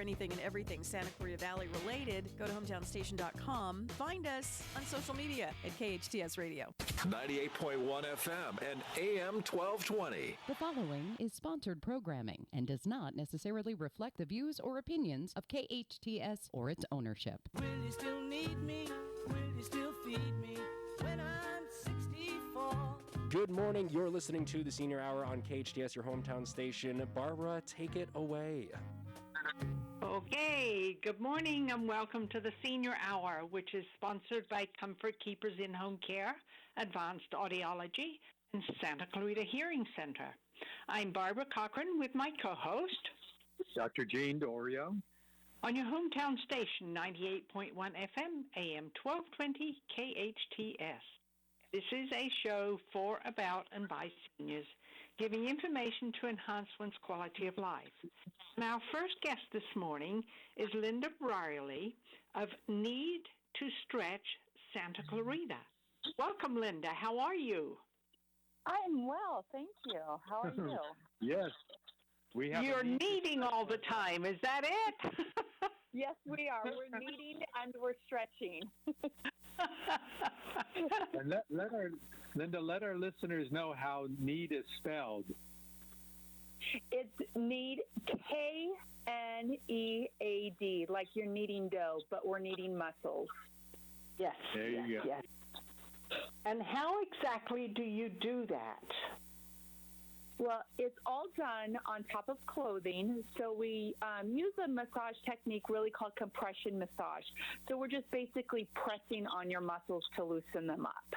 anything and everything Santa Clarita Valley related, go to hometownstation.com. Find us on social media at KHTS Radio. 98.1 FM and AM 1220. The following is sponsored programming and does not necessarily reflect the views or opinions of KHTS or its ownership. Will you still need me? Will you still feed me when I'm 64? Good morning. You're listening to the Senior Hour on KHTS, your hometown station. Barbara, take it away. Okay, good morning and welcome to the Senior Hour, which is sponsored by Comfort Keepers in Home Care, Advanced Audiology, and Santa Clarita Hearing Center. I'm Barbara Cochran with my co-host, Dr. Jane Dorio. On your hometown station, 98.1 FM, AM 1220, KHTS. This is a show for, about, and by seniors, giving information to enhance one's quality of life. And our first guest this morning is Lynda Brierly of Need to Stretch Santa Clarita. Welcome, Lynda. How are you? I'm well, thank you. How are you? Yes. You're kneading all the time. Is that it? Yes, we are. We're kneading and we're stretching. And Lynda, let our listeners know how knead is spelled. It's knead, K-N-E-A-D, like you're kneading dough, but we're kneading muscles. Yes. There you go. Yes. And how exactly do you do that? Well, it's all done on top of clothing. So we use a massage technique really called compression massage. So we're just basically pressing on your muscles to loosen them up.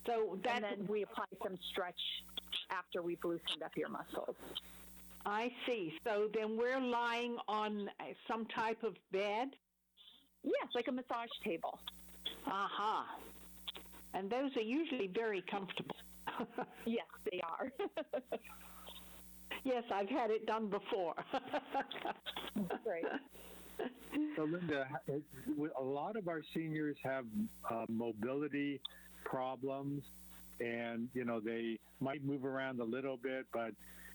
And then we apply some stretch after we've loosened up your muscles. I see. So then we're lying on some type of bed? Yes, like a massage table. Aha. And those are usually very comfortable. Yes, they are. Yes, I've had it done before. Great. So, Lynda, a lot of our seniors have mobility problems, and, they might move around a little bit, but,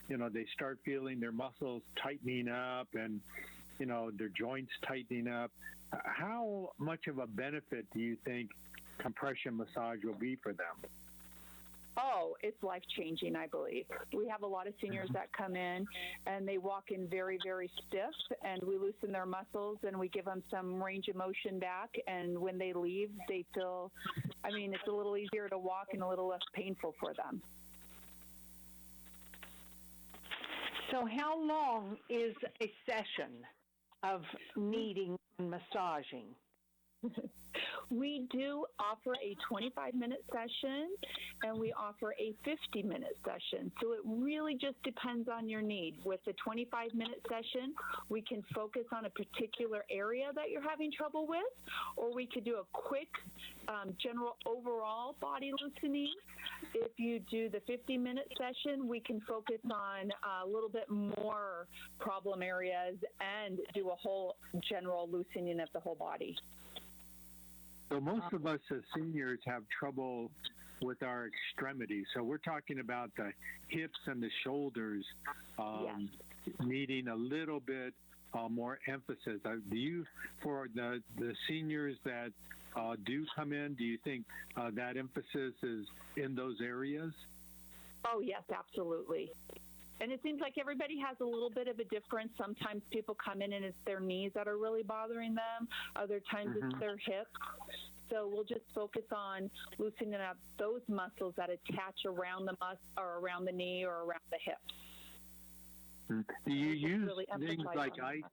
they start feeling their muscles tightening up and, their joints tightening up. How much of a benefit do you think compression massage will be for them? Oh, it's life-changing, I believe. We have a lot of seniors that come in, and they walk in very, very stiff, and we loosen their muscles, and we give them some range of motion back, and when they leave, they feel, it's a little easier to walk and a little less painful for them. So how long is a session of kneading and massaging? We do offer a 25-minute session, and we offer a 50-minute session. So it really just depends on your need. With the 25-minute session, we can focus on a particular area that you're having trouble with, or we could do a quick general overall body loosening. If you do the 50-minute session, we can focus on a little bit more problem areas and do a whole general loosening of the whole body. So most of us as seniors have trouble with our extremities. So we're talking about the hips and the shoulders needing a little bit more emphasis. For the seniors that do come in, do you think that emphasis is in those areas? Oh, yes, absolutely. And it seems like everybody has a little bit of a difference. Sometimes people come in and it's their knees that are really bothering them. Other times it's their hips. So we'll just focus on loosening up those muscles that attach around the or around the knee or around the hip. Do you use things like ice?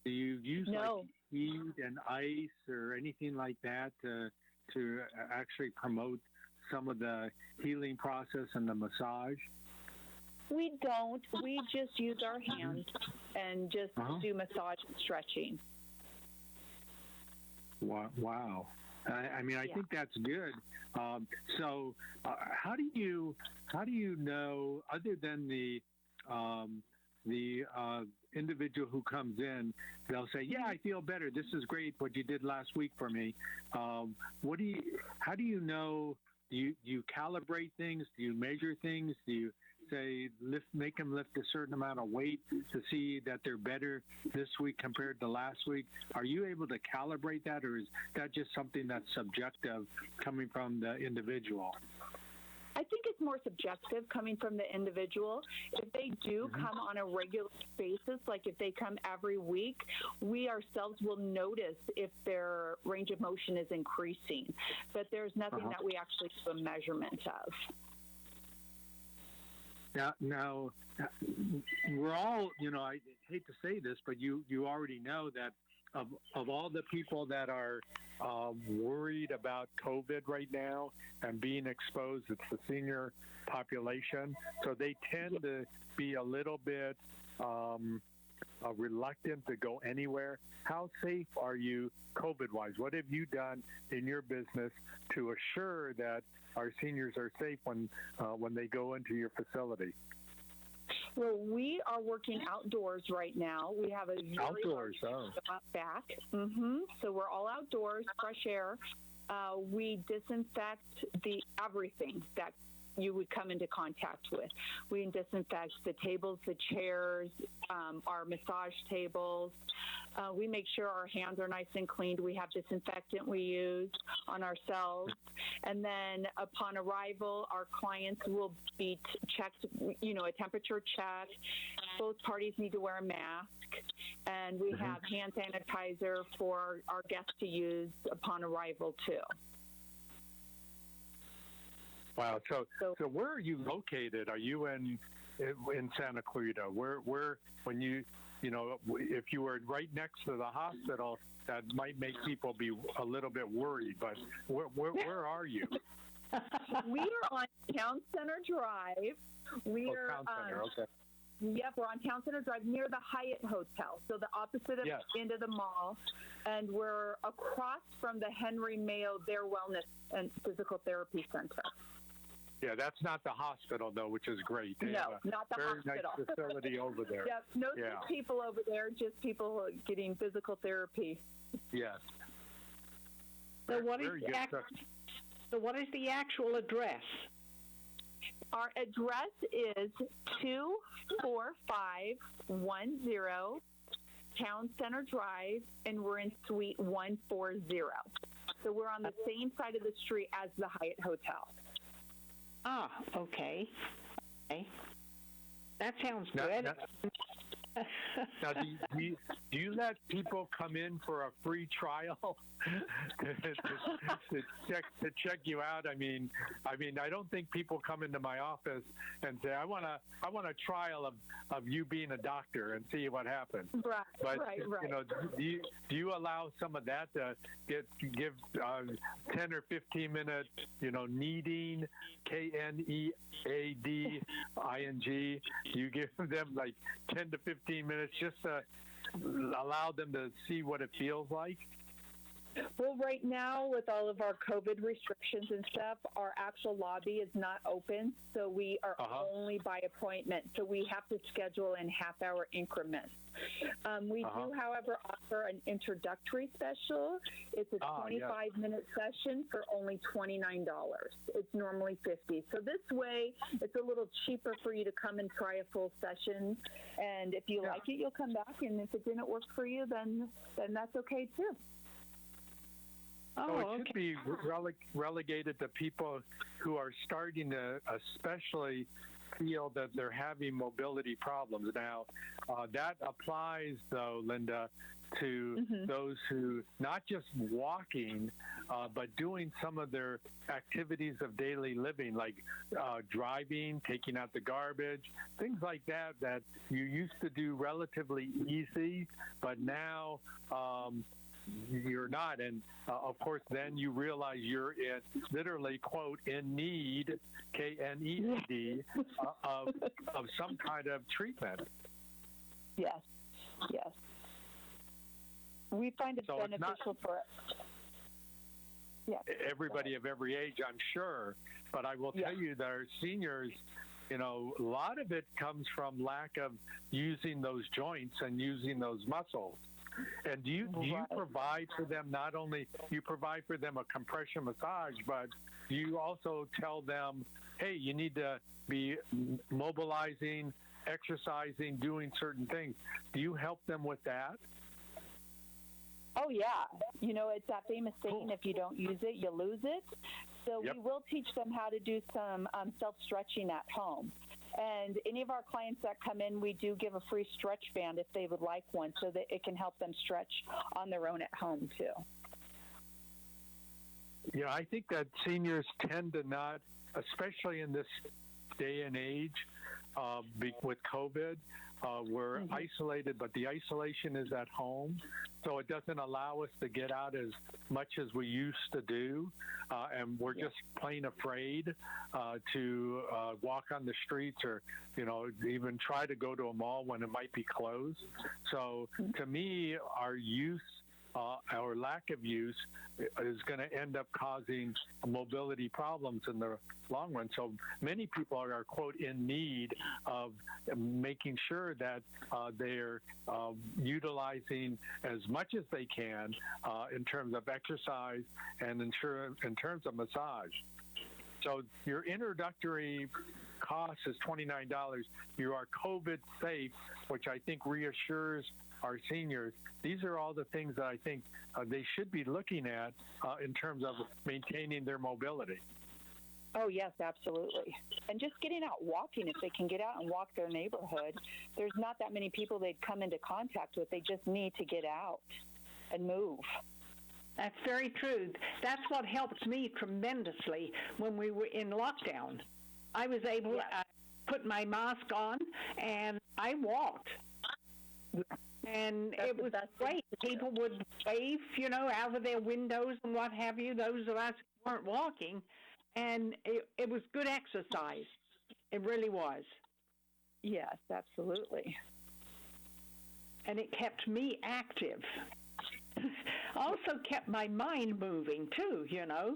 Do you use like heat and ice or anything like that to actually promote some of the healing process and the massage? We don't. We just use our hands and just do massage and stretching. Wow. I think that's good. So how do you know, other than the individual who comes in, they'll say, "Yeah, I feel better. This is great. What you did last week for me." How do you know? Do you calibrate things? Do you measure things? Do say make them lift a certain amount of weight to see that they're better this week compared to last week? Are you able to calibrate that, or is that just something that's subjective coming from the individual? I think it's more subjective coming from the individual. If they do come on a regular basis, like if they come every week, we ourselves will notice if their range of motion is increasing. But there's nothing that we actually do a measurement of. Now, we're all, I hate to say this, but you already know that of all the people that are worried about COVID right now and being exposed, it's the senior population. So they tend to be a little bit reluctant to go anywhere. How safe are you COVID-wise? What have you done in your business to assure that our seniors are safe when they go into your facility? Well, we are working outdoors right now. We have a outdoors out back. So we're all outdoors, fresh air. We disinfect everything that you would come into contact with. We disinfect the tables, the chairs, our massage tables. We make sure our hands are nice and cleaned. We have disinfectant we use on ourselves. And then upon arrival, our clients will be checked, a temperature check. Both parties need to wear a mask. And we have hand sanitizer for our guests to use upon arrival, too. Wow. So where are you located? Are you in Santa Clarita? Where when you if you were right next to the hospital, that might make people be a little bit worried. But where are you? We are on Town Center Drive. Town Center. Okay. Yep, we're on Town Center Drive near the Hyatt Hotel, so the opposite of the end of the mall. And we're across from the Henry Mayo Their Wellness and Physical Therapy Center. Yeah, that's not the hospital, though, which is great. They no, not the very hospital. Nice facility over there. Yep, no sick people over there, just people getting physical therapy. Yes. So what is the actual address? Our address is 24510 Town Center Drive, and we're in Suite 140. So we're on the same side of the street as the Hyatt Hotel. Ah, okay. That sounds good. Now, do you let people come in for a free trial to check you out? I mean, I don't think people come into my office and say, I want a trial of you being a doctor and see what happens. Right. But right. do you allow some of that to give 10 or 15 minute kneading, KNEADING? You give them like 10 to 15 minutes just to allow them to see what it feels like? Well, right now, with all of our COVID restrictions and stuff, our actual lobby is not open, so we are only by appointment. So we have to schedule in half-hour increments. We do, however, offer an introductory special. It's a 25-minute session for only $29. It's normally $50. So this way, it's a little cheaper for you to come and try a full session. And if you like it, you'll come back. And if it didn't work for you, then that's okay, too. So it should be relegated to people who are starting to especially feel that they're having mobility problems. Now, that applies, though, Lynda, to those who not just walking, but doing some of their activities of daily living, like driving, taking out the garbage, things like that you used to do relatively easy, but now you're not. And of course, then you realize you're literally, quote, in need, KNEAD, of some kind of treatment. Yes. We find it beneficial for everybody of every age, I'm sure. But I will tell you that our seniors, a lot of it comes from lack of using those joints and using those muscles. And do you provide for them, not only you provide for them a compression massage, but do you also tell them hey, you need to be mobilizing, exercising, doing certain things. Do you help them with that? Oh, yeah. It's that famous saying, if you don't use it, you lose it. So Yep. we will teach them how to do some self-stretching at home. And any of our clients that come in, we do give a free stretch band if they would like one, so that it can help them stretch on their own at home, too. Yeah, I think that seniors tend to not, especially in this day and age with COVID, we're isolated, but the isolation is at home. So it doesn't allow us to get out as much as we used to do. And we're just plain afraid to walk on the streets or, even try to go to a mall when it might be closed. So to me, our use or lack of use is going to end up causing mobility problems in the long run. So many people are, quote, in need of making sure that they're utilizing as much as they can in terms of exercise and in terms of massage. So your introductory cost is $29. You are COVID safe, which I think reassures our seniors. These are all the things that I think they should be looking at in terms of maintaining their mobility. Oh, yes, absolutely. And just getting out walking, if they can get out and walk their neighborhood, there's not that many people they'd come into contact with. They just need to get out and move. That's very true. That's what helped me tremendously when we were in lockdown. I was able to put my mask on, and I walked. And it was great. People would wave, out of their windows and what have you, those of us who weren't walking. And it was good exercise. It really was. Yes, absolutely. And it kept me active. Also kept my mind moving, too,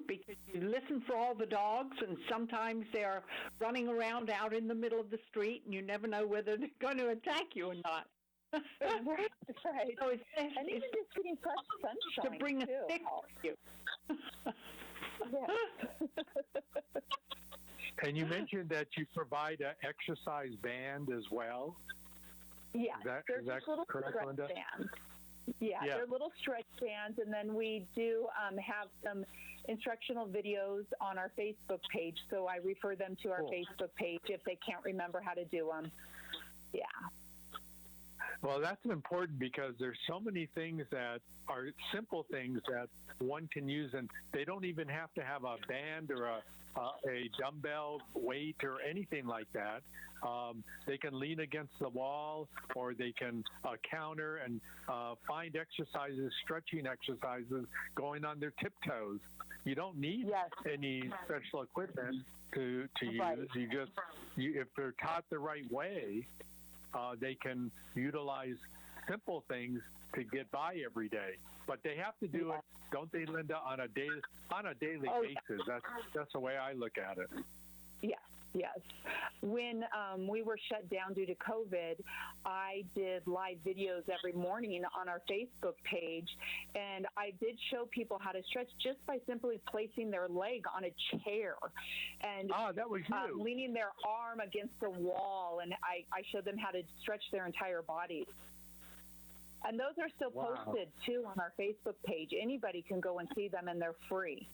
because you listen for all the dogs, and sometimes they're running around out in the middle of the street, and you never know whether they're going to attack you or not. Right. So it's even just getting fresh sunshine to bring a too. stick with you. Yes. And you mentioned that you provide an exercise band as well. Yeah, Is that little correct, stretch Lynda? bands. Yeah, they're little stretch bands, and then we do have some instructional videos on our Facebook page, so I refer them to our Facebook page if they can't remember how to do them. Yeah. Well, that's important because there's so many things that are simple things that one can use, and they don't even have to have a band or a dumbbell weight or anything like that. They can lean against the wall, or they can counter and find exercises, stretching exercises, going on their tiptoes. You don't need any special equipment to use. If they're taught the right way, they can utilize simple things to get by every day. But they have to do it, don't they, Lynda, on a daily basis? That's the way I look at it. Yes. When we were shut down due to COVID, I did live videos every morning on our Facebook page, and I did show people how to stretch just by simply placing their leg on a chair and that was you. Leaning their arm against the wall, and I showed them how to stretch their entire body. And those are still posted, too, on our Facebook page. Anybody can go and see them, and they're free.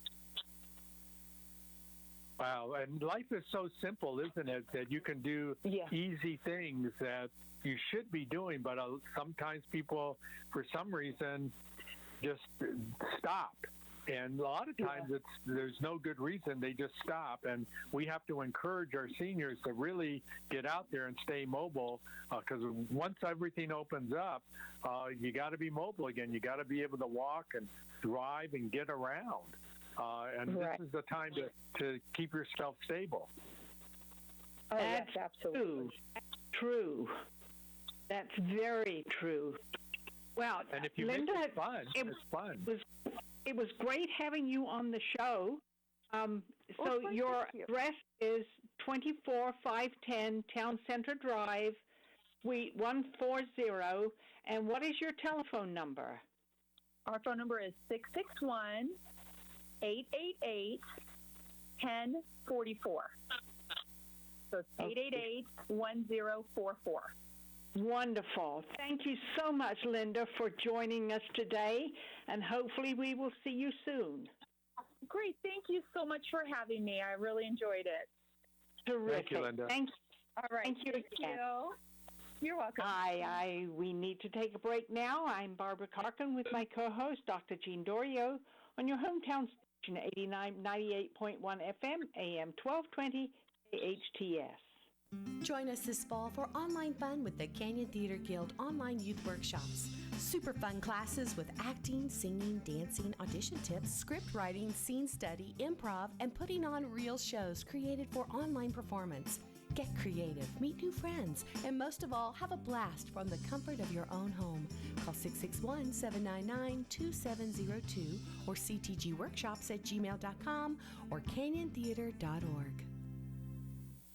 Wow, and life is so simple, isn't it, that you can do easy things that you should be doing, but sometimes people, for some reason, just stop. And a lot of times there's no good reason, they just stop. And we have to encourage our seniors to really get out there and stay mobile, because once everything opens up, you got to be mobile again. You got to be able to walk and drive and get around. And this is the time to keep yourself stable. Oh, that's yes, absolutely. True. That's very true. Well, and if you Lynda, make it fun, it's fun. It was great having you on the show. Your address is 24510 Town Center Drive, Suite 140. And what is your telephone number? Our phone number is 661-888-1044. So it's 888-1044. Wonderful. Thank you so much, Lynda, for joining us today, and hopefully we will see you soon. Great. Thank you so much for having me. I really enjoyed it. Terrific. Thank you, Lynda. Thank you. All right. Thank you. You're welcome. We need to take a break now. I'm Barbara Cochran with my co-host, Dr. Jean Dorio, on your hometown station, 98.1 FM, AM 1220, KHTS. Join us this fall for online fun with the Canyon Theater Guild online youth workshops. Super fun classes with acting, singing, dancing, audition tips, script writing, scene study, improv, and putting on real shows created for online performance. Get creative, meet new friends, and most of all, have a blast from the comfort of your own home. Call 661-799-2702 or ctgworkshops@gmail.com or canyontheater.org.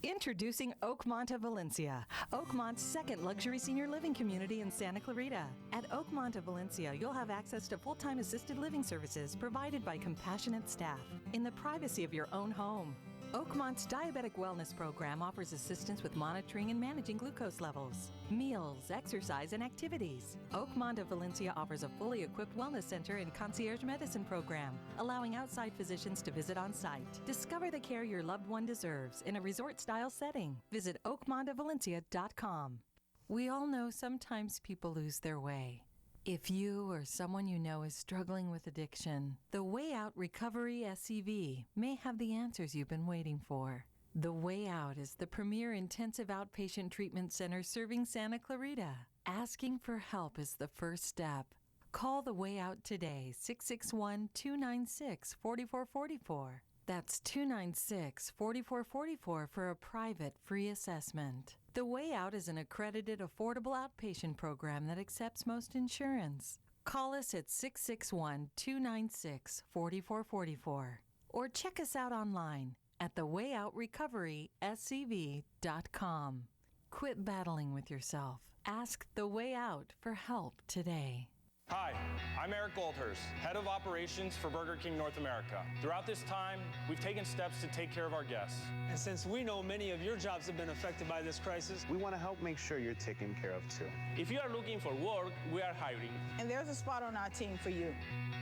Introducing Oakmont of Valencia, Oakmont's second luxury senior living community in Santa Clarita. At Oakmont of Valencia, you'll have access to full-time assisted living services provided by compassionate staff in the privacy of your own home. Oakmont's Diabetic Wellness Program offers assistance with monitoring and managing glucose levels, meals, exercise, and activities. Oakmont of Valencia offers a fully equipped wellness center and concierge medicine program, allowing outside physicians to visit on site. Discover the care your loved one deserves in a resort-style setting. Visit oakmontofvalencia.com. We all know sometimes people lose their way. If you or someone you know is struggling with addiction, the Way Out Recovery SCV may have the answers you've been waiting for. The Way Out is the premier intensive outpatient treatment center serving Santa Clarita. Asking for help is the first step. Call The Way Out today, 661-296-4444. That's 296-4444 for a private free assessment. The Way Out is an accredited, affordable outpatient program that accepts most insurance. Call us at 661-296-4444 or check us out online at thewayoutrrecoveryscv.com. Quit battling with yourself. Ask The Way Out for help today. Hi, I'm Eric Goldhurst, Head of Operations for Burger King North America. Throughout this time, we've taken steps to take care of our guests. And since we know many of your jobs have been affected by this crisis, we want to help make sure you're taken care of too. If you are looking for work, we are hiring. And there's a spot on our team for you.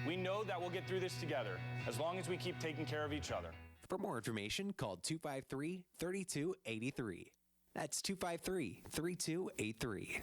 We know that we'll get through this together, as long as we keep taking care of each other. For more information, call 253-3283. That's 253-3283.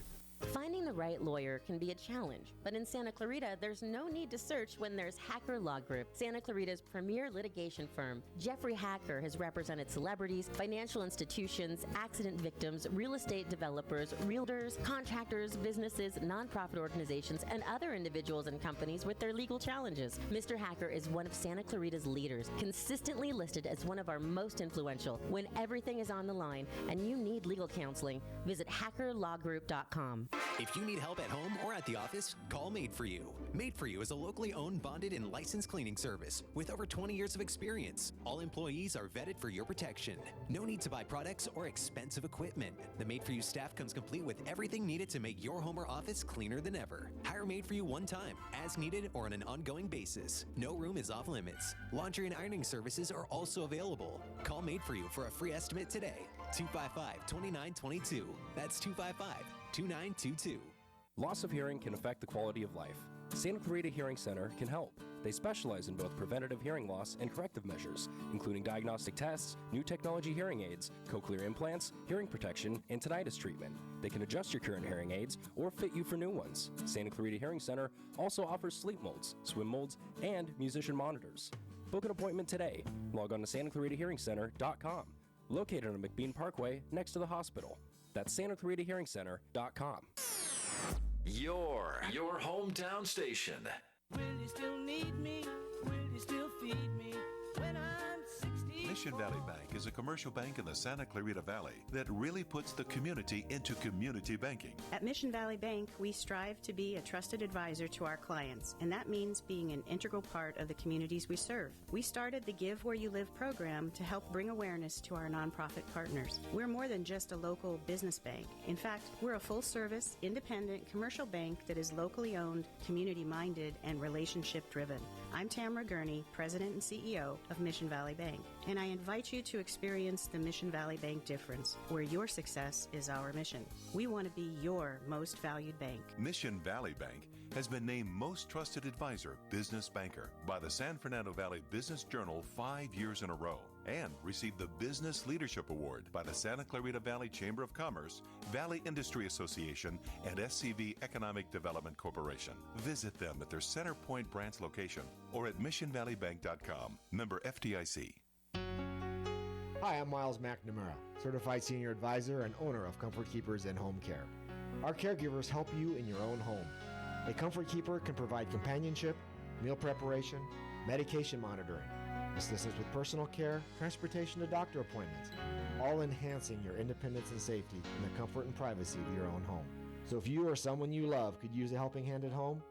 Finding the right lawyer can be a challenge, but in Santa Clarita, there's no need to search when there's Hacker Law Group, Santa Clarita's premier litigation firm. Jeffrey Hacker has represented celebrities, financial institutions, accident victims, real estate developers, realtors, contractors, businesses, nonprofit organizations, and other individuals and companies with their legal challenges. Mr. Hacker is one of Santa Clarita's leaders, consistently listed as one of our most influential. When everything is on the line and you need legal counseling, visit hackerlawgroup.com. If you need help at home or at the office, call Made For You. Made For You is a locally owned, bonded, and licensed cleaning service with over 20 years of experience. All employees are vetted for your protection. No need to buy products or expensive equipment. The Made For You staff comes complete with everything needed to make your home or office cleaner than ever. Hire Made For You one time, as needed, or on an ongoing basis. No room is off limits. Laundry and ironing services are also available. Call Made For You for a free estimate today. 255-2922. That's 255-2922. Loss of hearing can affect the quality of life. Santa Clarita Hearing Center can help. They specialize in both preventative hearing loss and corrective measures, including diagnostic tests, new technology hearing aids, cochlear implants, hearing protection, and tinnitus treatment. They can adjust your current hearing aids or fit you for new ones. Santa Clarita Hearing Center also offers sleep molds, swim molds, and musician monitors. Book an appointment today. Log on to SantaClaritaHearingCenter.com. Located on McBean Parkway next to the hospital. That's SantaClaritaHearingCenter.com. Your hometown station. Will you still need me? Will you still feed me when I'm 60? Mission Valley Bank is a commercial bank in the Santa Clarita Valley that really puts the community into community banking. At Mission Valley Bank, we strive to be a trusted advisor to our clients, and that means being an integral part of the communities we serve. We started the Give Where You Live program to help bring awareness to our nonprofit partners. We're more than just a local business bank. In fact, we're a full-service, independent commercial bank that is locally owned, community-minded, and relationship-driven. I'm Tamara Gurney, President and CEO of Mission Valley Bank, and and I invite you to experience the Mission Valley Bank difference, where your success is our mission. We want to be your most valued bank. Mission Valley Bank has been named Most Trusted Advisor Business Banker by the San Fernando Valley Business Journal 5 years in a row, and received the Business Leadership Award by the Santa Clarita Valley Chamber of Commerce, Valley Industry Association, and SCV Economic Development Corporation. Visit them at their Center Point branch location or at missionvalleybank.com. Member FDIC. Hi, I'm Miles McNamara, Certified Senior Advisor and owner of Comfort Keepers and Home Care. Our caregivers help you in your own home. A Comfort Keeper can provide companionship, meal preparation, medication monitoring, assistance with personal care, transportation to doctor appointments, all enhancing your independence and safety in the comfort and privacy of your own home. So if you or someone you love could use a helping hand at home,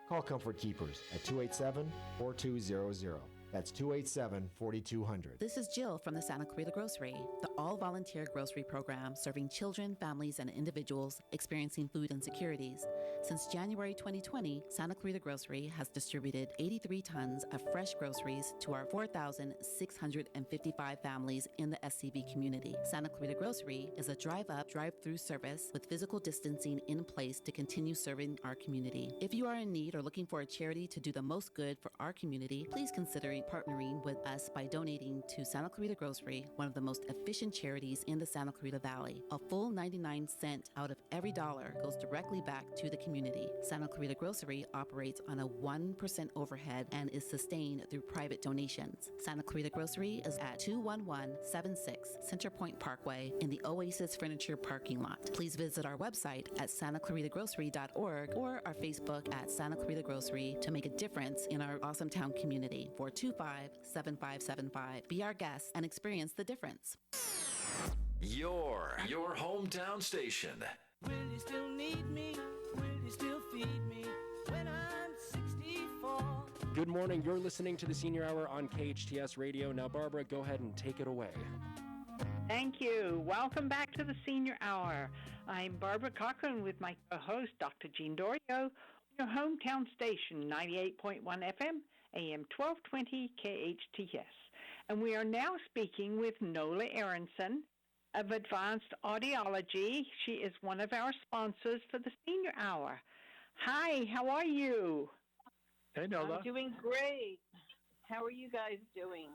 call Comfort Keepers at 287-4200. That's 287-4200. This is Jill from the Santa Clarita Grocery, the all-volunteer grocery program serving children, families, and individuals experiencing food insecurities. Since January 2020, Santa Clarita Grocery has distributed 83 tons of fresh groceries to our 4,655 families in the SCV community. Santa Clarita Grocery is a drive-up, drive-through service with physical distancing in place to continue serving our community. If you are in need or looking for a charity to do the most good for our community, please consider partnering with us by donating to Santa Clarita Grocery, one of the most efficient charities in the Santa Clarita Valley. A full 99 cents out of every dollar goes directly back to the community. Santa Clarita Grocery operates on a 1% overhead and is sustained through private donations. Santa Clarita Grocery is at 21176 Center Point Parkway in the Oasis Furniture parking lot. Please visit our website at santaclaritagrocery.org or our Facebook at Santa Clarita Grocery to make a difference in our awesome town community. 425-7575. Be our guest and experience the difference. Your hometown station. Will you still need me? Will you still feed me when I'm 64? Good morning. You're listening to the Senior Hour on KHTS Radio. Now, Barbara, go ahead and take it away. Thank you. Welcome back to the Senior Hour. I'm Barbara Cochran with my co-host, Dr. Jean Dorio, your hometown station, 98.1 FM, AM 1220 KHTS. And we are now speaking with Nola Aronson of Advanced Audiology. She is one of our sponsors for the Senior Hour. Hi, how are you? Hey, Nola. I'm doing great. How are you guys doing?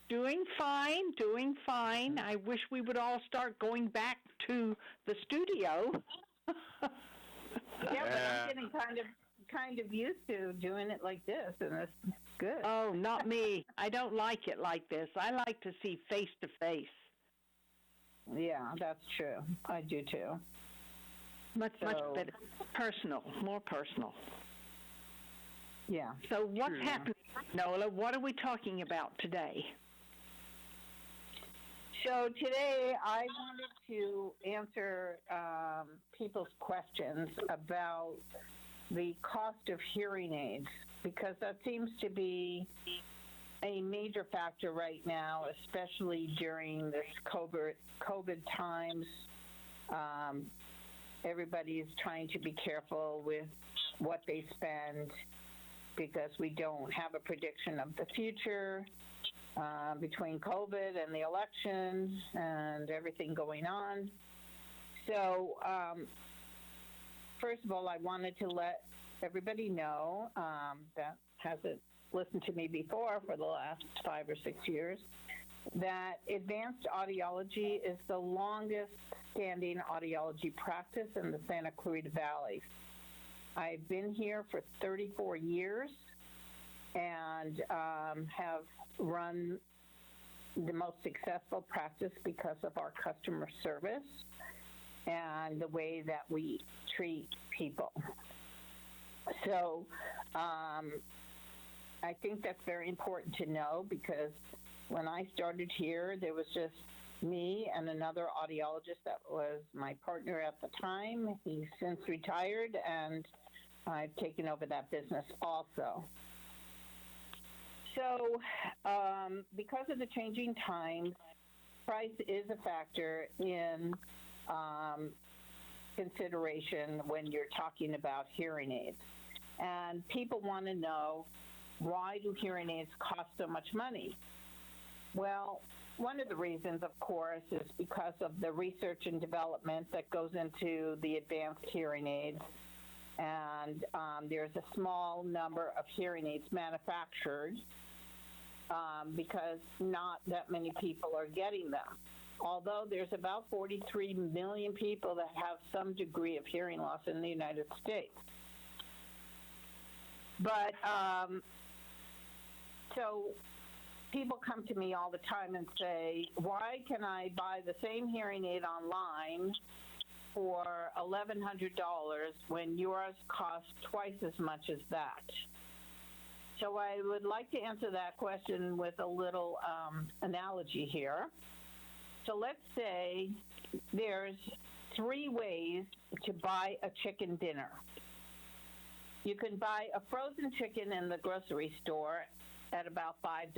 Doing fine, doing fine. I wish we would all start going back to the studio. Yeah, but I'm getting kind of used to doing it like this, and it's good. Oh, not me. I don't like it like this. I like to see face to face. Yeah, that's true. I do too. Much better. Personal, more personal. Yeah. So what's happening, Nola? What are we talking about today? So today I wanted to answer people's questions about the cost of hearing aids, because that seems to be a major factor right now, especially during this COVID times. Everybody's trying to be careful with what they spend because we don't have a prediction of the future between COVID and the elections and everything going on. So, first of all, I wanted to let everybody know that hasn't listened to me before for the last 5 or 6 years, that Advanced Audiology is the longest standing audiology practice in the Santa Clarita Valley. I've been here for 34 years and have run the most successful practice because of our customer service and the way that we treat people. So I think that's very important to know, because when I started here, there was just me and another audiologist that was my partner at the time. He's since retired, and I've taken over that business also. So because of the changing times, price is a factor in consideration when you're talking about hearing aids. And people want to know, why do hearing aids cost so much money? Well, one of the reasons, of course, is because of the research and development that goes into the advanced hearing aids. And there's a small number of hearing aids manufactured because not that many people are getting them. Although there's about 43 million people that have some degree of hearing loss in the United States. But so people come to me all the time and say, why can I buy the same hearing aid online for $1,100 when yours costs twice as much as that? So I would like to answer that question with a little analogy here. So let's say there's 3 ways to buy a chicken dinner. You can buy a frozen chicken in the grocery store at about $5.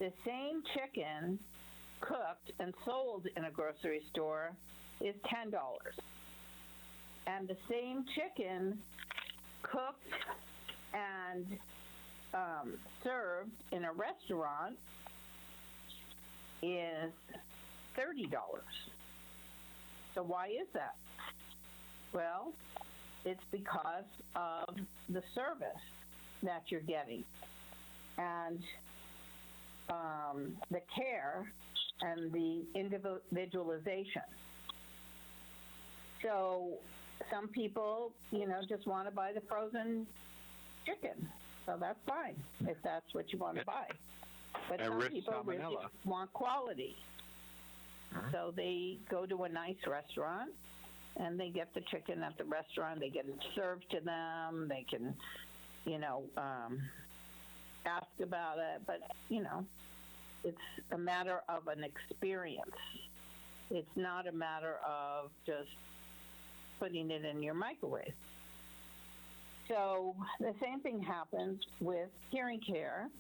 The same chicken cooked and sold in a grocery store is $10. And the same chicken cooked and served in a restaurant is $30. So why is that? Well, it's because of the service that you're getting and the care and the individualization. So some people, just want to buy the frozen chicken. So that's fine if that's what you want to buy. But some people really want quality. So they go to a nice restaurant and they get the chicken at the restaurant. They get it served to them. They can, ask about it. But, it's a matter of an experience. It's not a matter of just putting it in your microwave. So the same thing happens with hearing care.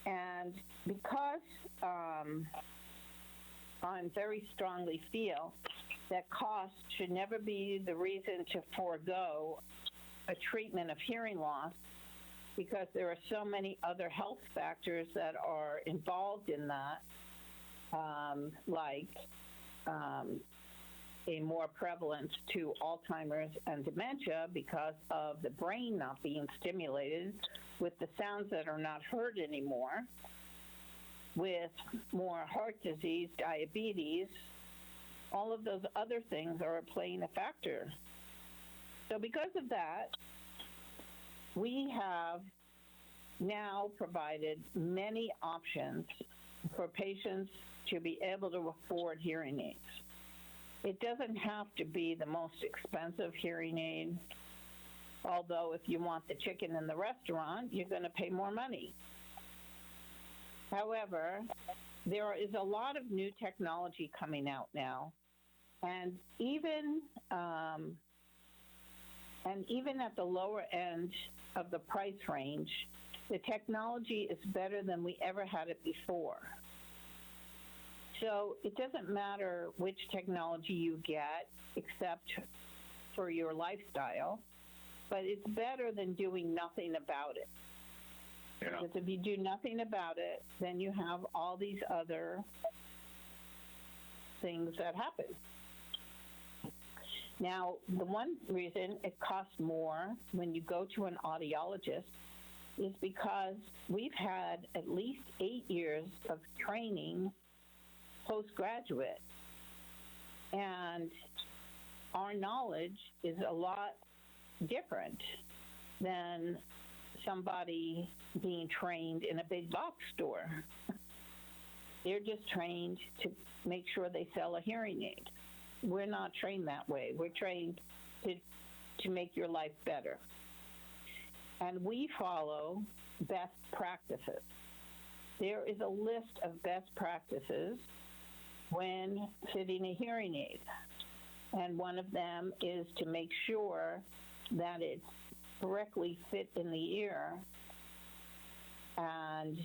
And because I very strongly feel that cost should never be the reason to forego a treatment of hearing loss, because there are so many other health factors that are involved in that, like a more prevalence to Alzheimer's and dementia because of the brain not being stimulated with the sounds that are not heard anymore, with more heart disease, diabetes. All of those other things are playing a factor. So because of that, we have now provided many options for patients to be able to afford hearing aids. It doesn't have to be the most expensive hearing aid, although if you want the chicken in the restaurant, you're going to pay more money. However, there is a lot of new technology coming out now, and even at the lower end of the price range, the technology is better than we ever had it before. So it doesn't matter which technology you get, except for your lifestyle, but it's better than doing nothing about it. Yeah. Because if you do nothing about it, then you have all these other things that happen. Now, the one reason it costs more when you go to an audiologist is because we've had at least 8 years of training postgraduate, and our knowledge is a lot different than somebody being trained in a big box store. They're just trained to make sure they sell a hearing aid. We're not trained that way. We're trained to make your life better. And we follow best practices. There is a list of best practices when fitting a hearing aid. And one of them is to make sure that it's correctly fit in the ear and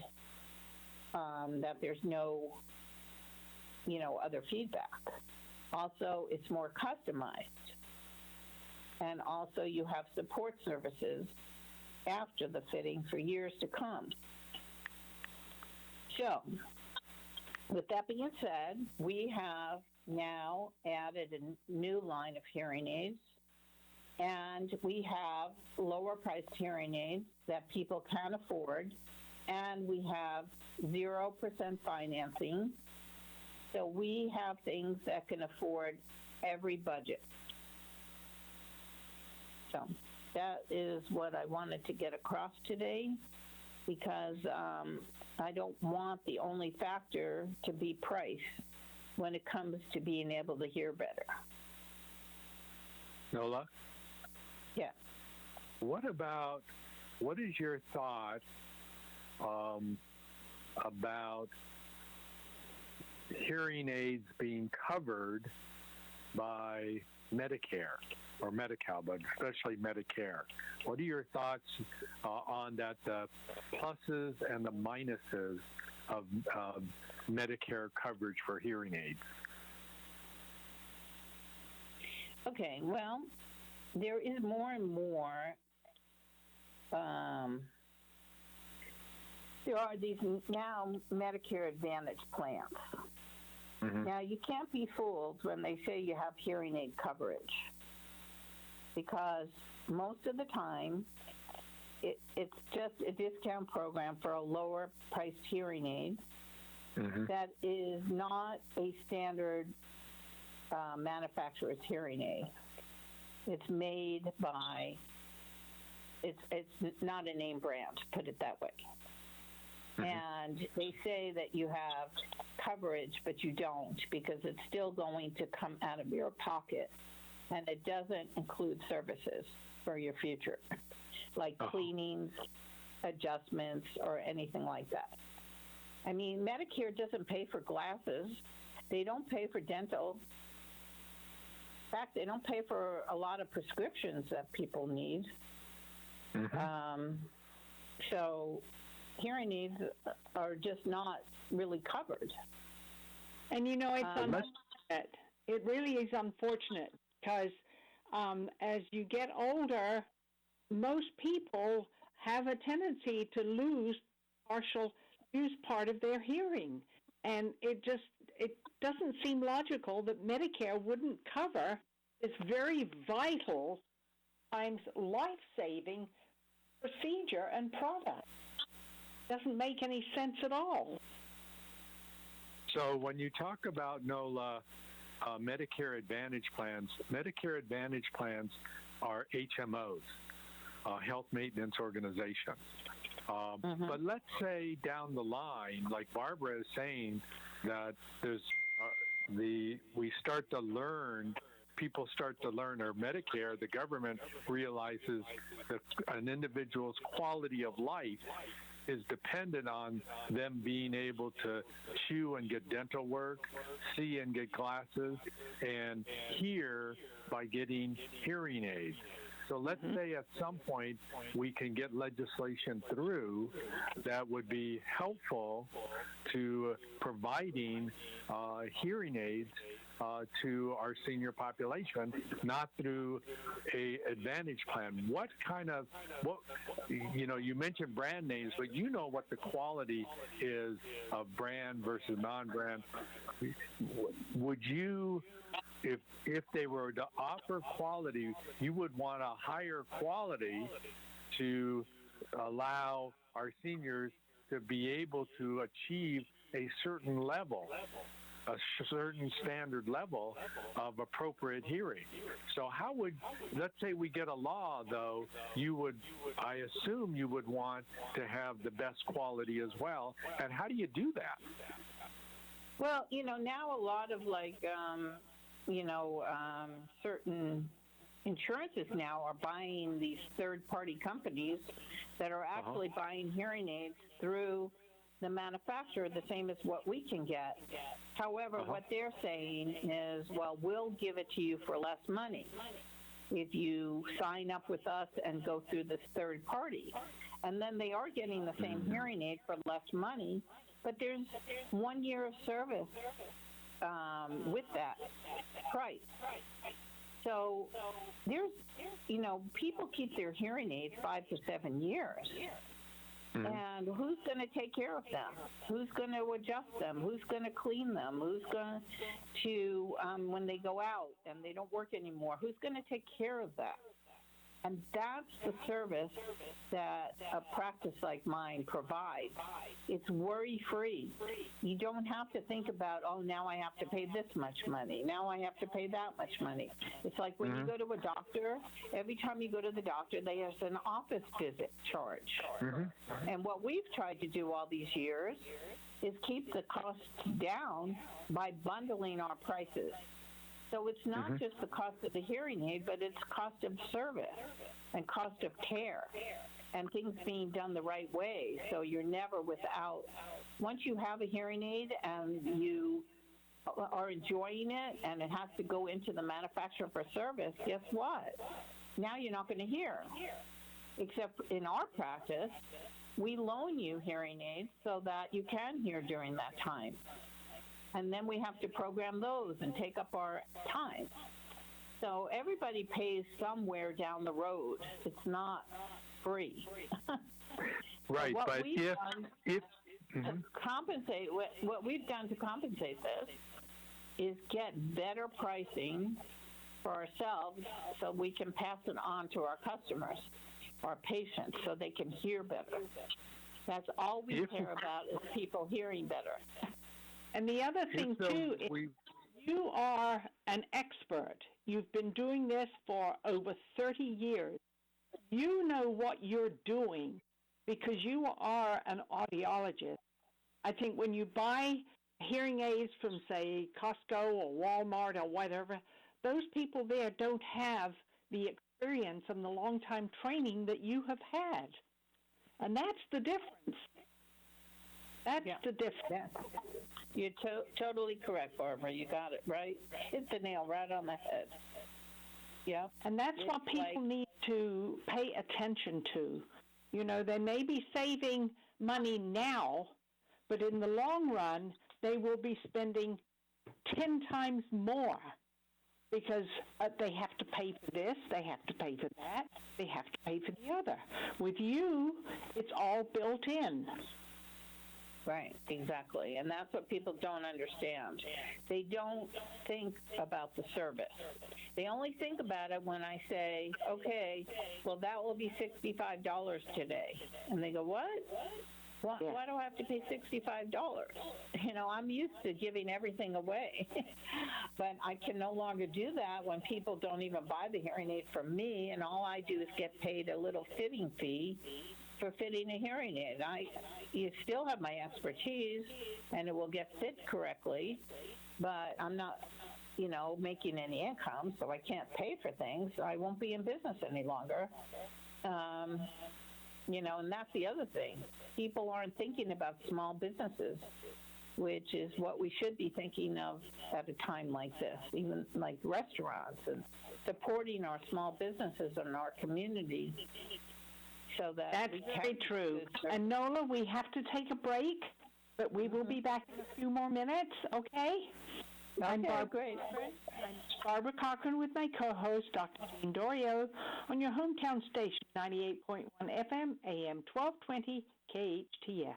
that there's no, other feedback. Also, it's more customized. And also you have support services after the fitting for years to come. So, with that being said, we have now added a new line of hearing aids, and we have lower priced hearing aids that people can afford, and we have 0% financing. So we have things that can afford every budget. So that is what I wanted to get across today, because I don't want the only factor to be price when it comes to being able to hear better. Nola? Yeah. What is your thought about hearing aids being covered by Medicare or Medi-Cal, but especially Medicare? What are your thoughts on that, the pluses and the minuses of Medicare coverage for hearing aids? Okay, well, there is more and more, there are these now Medicare Advantage plans. Now, you can't be fooled when they say you have hearing aid coverage, because most of the time, it's just a discount program for a lower priced hearing aid that is not a standard manufacturer's hearing aid. It's made by, it's not a name brand, put it that way. And they say that you have coverage, but you don't, because it's still going to come out of your pocket, and it doesn't include services for your future, like cleanings, adjustments, or anything like that. I mean, Medicare doesn't pay for glasses. They don't pay for dental. In fact, they don't pay for a lot of prescriptions that people need. So hearing aids are just not really covered. And you know, it's unfortunate. It really is unfortunate, because as you get older, most people have a tendency to lose part of their hearing. And it doesn't seem logical that Medicare wouldn't cover this very vital, times life-saving procedure and product. Doesn't make any sense at all. So when you talk about, Nola, Medicare Advantage plans are HMOs, health maintenance organizations. But let's say down the line, like Barbara is saying, that there's people start to learn, or Medicare, the government realizes that an individual's quality of life is dependent on them being able to chew and get dental work, see and get glasses, and hear by getting hearing aids. So let's say at some point we can get legislation through that would be helpful to providing hearing aids to our senior population, not through a advantage plan. You mentioned brand names, but you know what the quality is of brand versus non-brand. Would you, if they were to offer quality, you would want a higher quality to allow our seniors to be able to achieve a certain level, a certain standard level of appropriate hearing. So let's say we get a law, though, I assume you would want to have the best quality as well. And how do you do that? Well, now a lot of certain insurances now are buying these third-party companies that are actually buying hearing aids through the manufacturer, the same as what we can get. However, what they're saying is, well, we'll give it to you for less money if you sign up with us and go through this third party. And then they are getting the same hearing aid for less money, but there's 1 year of service with that price. So there's, people keep their hearing aids 5 to 7 years. And who's going to take care of them? Who's going to adjust them? Who's going to clean them? Who's going to, when they go out and they don't work anymore, who's going to take care of that? And that's the service that a practice like mine provides. It's worry-free. You don't have to think about, oh, now I have to pay this much money. Now I have to pay that much money. It's like when you go to a doctor, every time you go to the doctor, there's an office visit charge. And what we've tried to do all these years is keep the costs down by bundling our prices. So it's not just the cost of the hearing aid, but it's cost of service and cost of care and things being done the right way. So you're never without. Once you have a hearing aid and you are enjoying it and it has to go into the manufacturer for service, guess what? Now you're not going to hear. Except in our practice, we loan you hearing aids so that you can hear during that time. And then we have to program those and take up our time. So everybody pays somewhere down the road. It's not free. Right, what but we've if done to compensate, what we've done to compensate this is get better pricing for ourselves so we can pass it on to our customers, our patients, so they can hear better. That's all we care about is people hearing better. And the other thing, too, is you are an expert. You've been doing this for over 30 years. You know what you're doing because you are an audiologist. I think when you buy hearing aids from, say, Costco or Walmart or whatever, those people there don't have the experience and the long-time training that you have had. And that's the difference. That's the difference. You're totally correct, Barbara. You got it right. Hit the nail right on the head. Yeah. And that's what people need to pay attention to. You know, they may be saving money now, but in the long run, they will be spending 10 times more because they have to pay for this, they have to pay for that, they have to pay for the other. With you, it's all built in. Right, exactly. And that's what people don't understand. They don't think about the service. They only think about it when I say, okay, well, that will be $65 today. And they go, what? Why do I have to pay $65? You know, I'm used to giving everything away. But I can no longer do that when people don't even buy the hearing aid from me, and all I do is get paid a little fitting fee for fitting a hearing aid. You still have my expertise, and it will get fit correctly, but I'm not, you know, making any income, so I can't pay for things. I won't be in business any longer. You know, and that's the other thing. People aren't thinking about small businesses, which is what we should be thinking of at a time like this, even like restaurants and supporting our small businesses in our community. So that's very true. And Nola, we have to take a break, but we will be back in a few more minutes, okay? I'm great. Barbara Cochran with my co-host, Dr. Jean Dorio, on your hometown station, 98.1 FM, AM 1220, KHTS.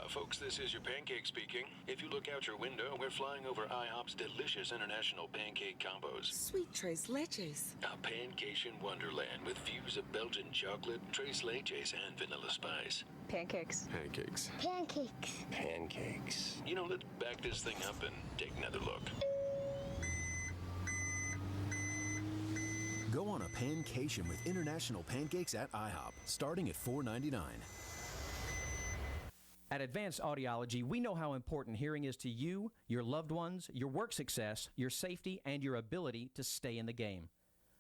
Folks, this is your pancake speaking. If you look out your window, we're flying over IHOP's delicious international pancake combos. Sweet tres leches. A pancation wonderland with views of Belgian chocolate, tres leches, and vanilla spice. Pancakes. Pancakes. Pancakes. Pancakes. You know, let's back this thing up and take another look. Go on a pancation with international pancakes at IHOP, starting at $4.99. At Advanced Audiology, we know how important hearing is to you, your loved ones, your work success, your safety, and your ability to stay in the game.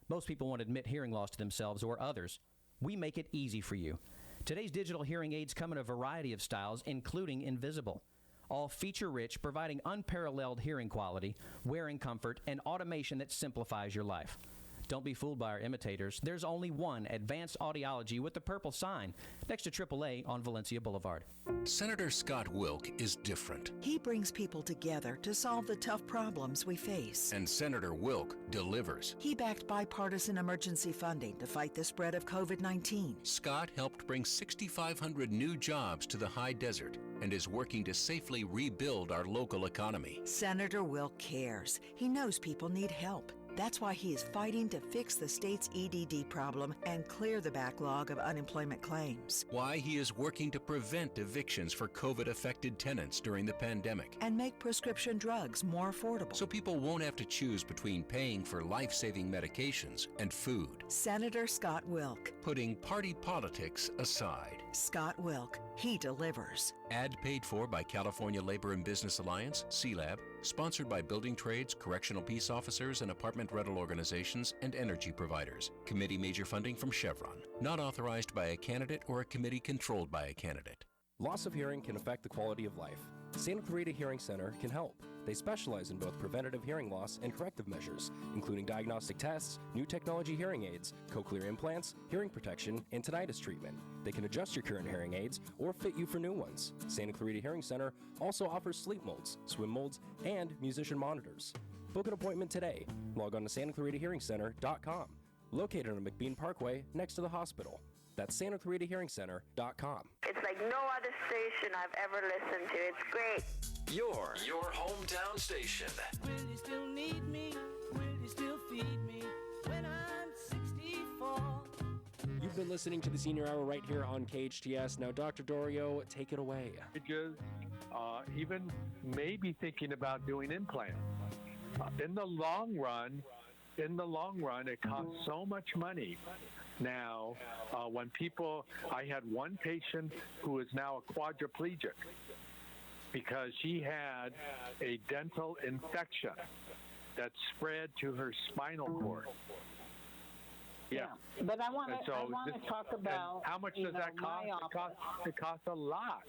Most people won't admit hearing loss to themselves or others. We make it easy for you. Today's digital hearing aids come in a variety of styles, including invisible. All feature-rich, providing unparalleled hearing quality, wearing comfort, and automation that simplifies your life. Don't be fooled by our imitators. There's only one Advanced Audiology with the purple sign next to AAA on Valencia Boulevard. Senator Scott Wilk is different. He brings people together to solve the tough problems we face. And Senator Wilk delivers. He backed bipartisan emergency funding to fight the spread of COVID-19. Scott helped bring 6,500 new jobs to the high desert and is working to safely rebuild our local economy. Senator Wilk cares. He knows people need help. That's why he is fighting to fix the state's EDD problem and clear the backlog of unemployment claims. Why he is working to prevent evictions for COVID-affected tenants during the pandemic. And make prescription drugs more affordable. So people won't have to choose between paying for life-saving medications and food. Senator Scott Wilk. Putting party politics aside. Scott Wilk. He delivers. Ad paid for by California Labor and Business Alliance, CLAB, sponsored by building trades, correctional peace officers, and apartment rental organizations, and energy providers. Committee major funding from Chevron. Not authorized by a candidate or a committee controlled by a candidate. Loss of hearing can affect the quality of life. Santa Clarita Hearing Center can help. They specialize in both preventative hearing loss and corrective measures, including diagnostic tests, new technology hearing aids, cochlear implants, hearing protection, and tinnitus treatment. They can adjust your current hearing aids or fit you for new ones. Santa Clarita Hearing Center also offers sleep molds, swim molds, and musician monitors. Book an appointment today. Log on to SantaClaritaHearingCenter.com. Located on McBean Parkway next to the hospital. That's SantaClaritaHearingCenter.com. It's like no other station I've ever listened to. It's great. Your hometown station. Will you still need me? Will you still feed me when I'm 64? You've been listening to the Senior Hour right here on KHTS. Now, Dr. Dorio, take it away. Even maybe thinking about doing implants. In the long run, it costs so much money. Now, I had one patient who is now a quadriplegic because she had a dental infection that spread to her spinal cord. Yeah. But I want to talk about how much does that cost? It costs a lot.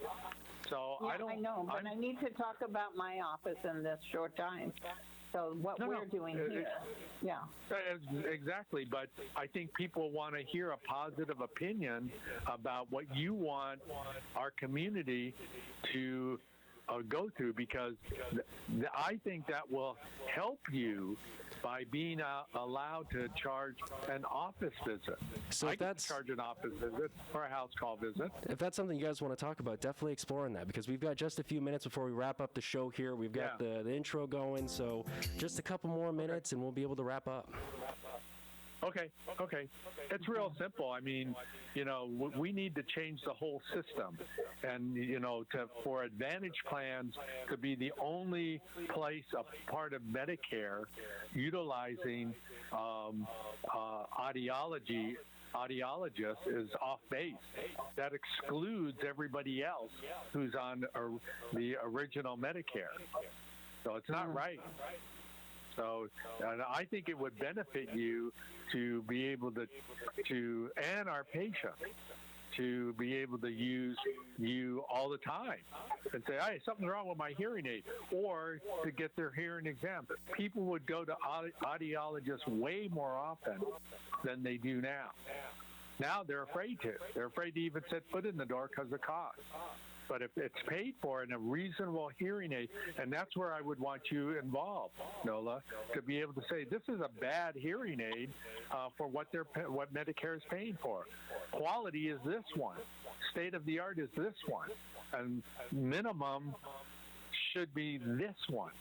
So I know, but I need to talk about my office in this short time. So we're doing here. Yeah. Exactly. But I think people want to hear a positive opinion about what you want our community to go through, because I think that will help you by being allowed to charge an office visit. So I can charge an office visit or a house call visit. If that's something you guys want to talk about, definitely exploring that, because we've got just a few minutes before we wrap up the show here. We've got the intro going, so just a couple more minutes and we'll be able to wrap up. Okay. It's real simple. I mean, we need to change the whole system, and for Advantage plans to be the only place, a part of Medicare, utilizing audiologists is off base. That excludes everybody else who's on the original Medicare. So it's not right. So I think it would benefit you to be able to and our patients to be able to use you all the time and say, hey, something's wrong with my hearing aid, or to get their hearing exam. People would go to audiologists way more often than they do now. Now they're afraid to. They're afraid to even set foot in the door because of cost. But if it's paid for in a reasonable hearing aid, and that's where I would want you involved, Nola, to be able to say, this is a bad hearing aid for what Medicare is paying for. Quality is this one. State of the art is this one. And minimum should be this one.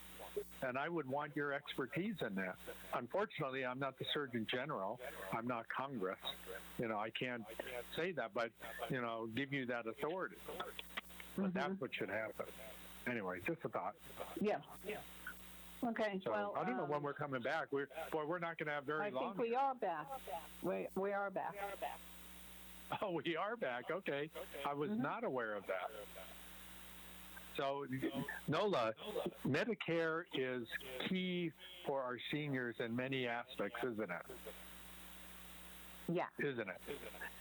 And I would want your expertise in that. Unfortunately, I'm not the Surgeon General. I'm not Congress. I can't say that, but, give you that authority. But that's what should happen. Anyway, just a thought. Yeah. Okay. So well, I don't know when we're coming back. We're not going to have very long. I think we are back. We are back. Oh, we are back. Okay. I was not aware of that. So, Nola, Medicare is key for our seniors in many aspects, isn't it? Yeah. Isn't it?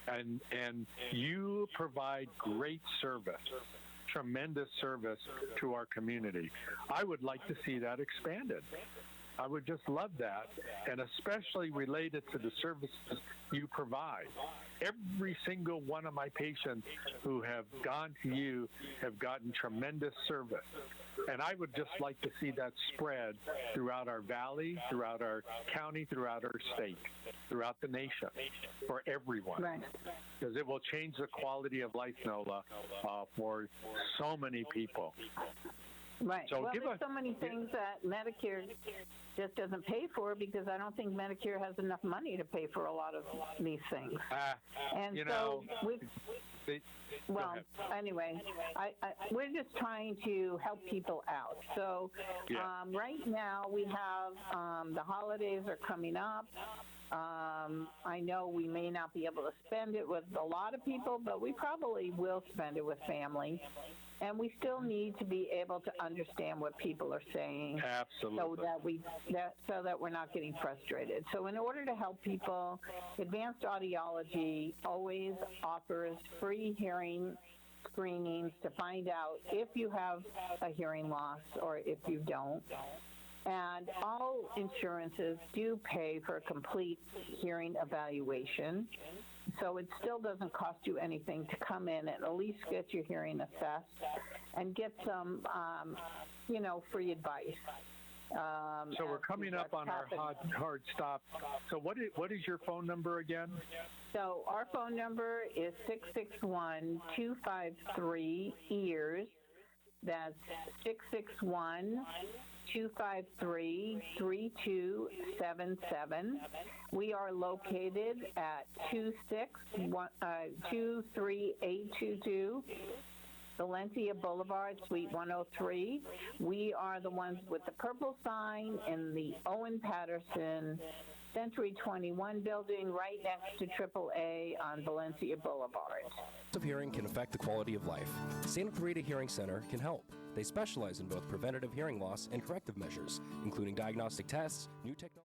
And you provide great service, tremendous service to our community. I would like to see that expanded. I would just love that, and especially related to the services you provide. Every single one of my patients who have gone to you have gotten tremendous service. And I would just like to see that spread throughout our valley, throughout our county, throughout our state, throughout the nation, for everyone. Right. Because it will change the quality of life, Nola, for so many people. Right. So well, there's so many things that Medicare just doesn't pay for because I don't think Medicare has enough money to pay for a lot of these things. And you so know, well, anyway, we're just trying to help people out. So right now we have the holidays are coming up. I know we may not be able to spend it with a lot of people, but we probably will spend it with family. And we still need to be able to understand what people are saying. Absolutely. So that we're not getting frustrated. So in order to help people, Advanced Audiology always offers free hearing screenings to find out if you have a hearing loss or if you don't. And all insurances do pay for a complete hearing evaluation. So it still doesn't cost you anything to come in and at least get your hearing assessed and get some, free advice. So we're coming up on our hard stop. So what is your phone number again? So our phone number is 661-253-EARS. That's 661-253-3277. We are located at 23822 Valencia Boulevard, Suite 103. We are the ones with the purple sign in the Owen Patterson Century 21 building right next to AAA on Valencia Boulevard. Loss of hearing can affect the quality of life. Santa Clarita Hearing Center can help. They specialize in both preventative hearing loss and corrective measures, including diagnostic tests, new technology.